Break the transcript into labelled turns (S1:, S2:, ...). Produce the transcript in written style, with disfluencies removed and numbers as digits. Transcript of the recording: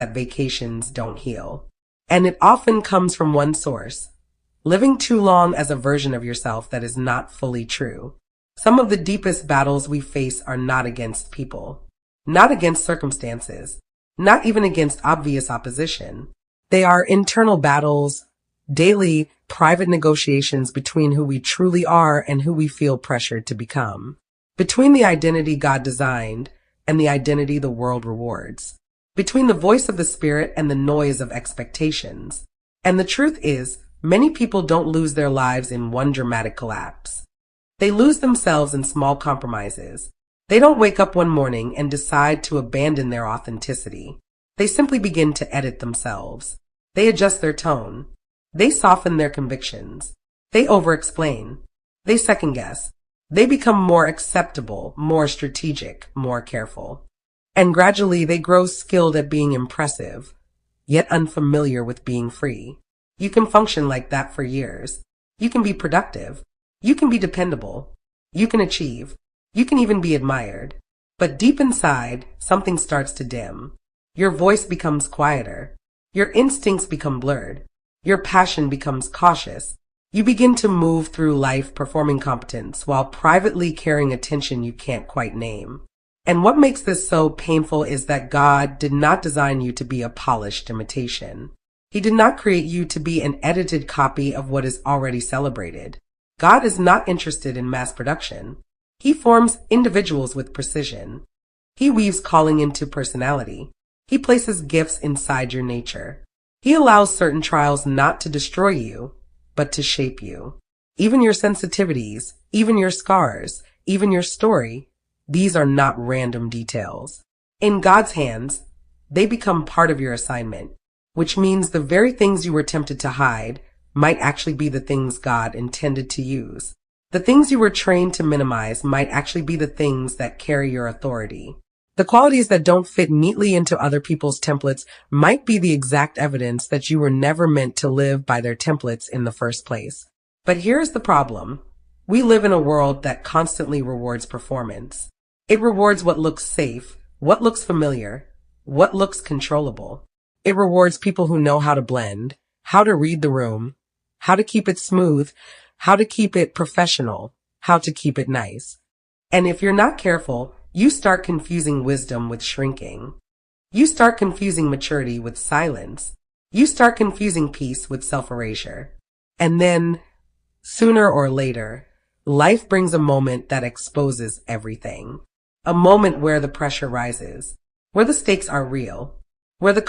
S1: that vacations don't heal. And it often comes from one source: living too long as a version of yourself that is not fully true. Some of the deepest battles we face are not against people, not against circumstances, not even against obvious opposition. They are internal battles, daily, private negotiations between who we truly are and who we feel pressured to become. Between the identity God designed and the identity the world rewards. Between the voice of the Spirit and the noise of expectations. And the truth is, many people don't lose their lives in one dramatic collapse. They lose themselves in small compromises. They don't wake up one morning and decide to abandon their authenticity. They simply begin to edit themselves. They adjust their tone. They soften their convictions. They over-explain. They second-guess. They become more acceptable, more strategic, more careful. And gradually they grow skilled at being impressive, yet unfamiliar with being free. You can function like that for years. You can be productive. You can be dependable. You can achieve. You can even be admired. But deep inside, something starts to dim. Your voice becomes quieter. Your instincts become blurred. Your passion becomes cautious. You begin to move through life performing competence while privately carrying a tension you can't quite name. And what makes this so painful is that God did not design you to be a polished imitation. He did not create you to be an edited copy of what is already celebrated. God is not interested in mass production. He forms individuals with precision. He weaves calling into personality. He places gifts inside your nature. He allows certain trials not to destroy you, but to shape you. Even your sensitivities, even your scars, even your story, these are not random details. In God's hands, they become part of your assignment, which means the very things you were tempted to hide might actually be the things God intended to use. The things you were trained to minimize might actually be the things that carry your authority. The qualities that don't fit neatly into other people's templates might be the exact evidence that you were never meant to live by their templates in the first place. But here's the problem. We live in a world that constantly rewards performance. It rewards what looks safe, what looks familiar, what looks controllable. It rewards people who know how to blend, how to read the room, how to keep it smooth, how to keep it professional, how to keep it nice. And if you're not careful, you start confusing wisdom with shrinking. You start confusing maturity with silence. You start confusing peace with self-erasure. And then, sooner or later, life brings a moment that exposes everything. A moment where the pressure rises, where the stakes are real, where the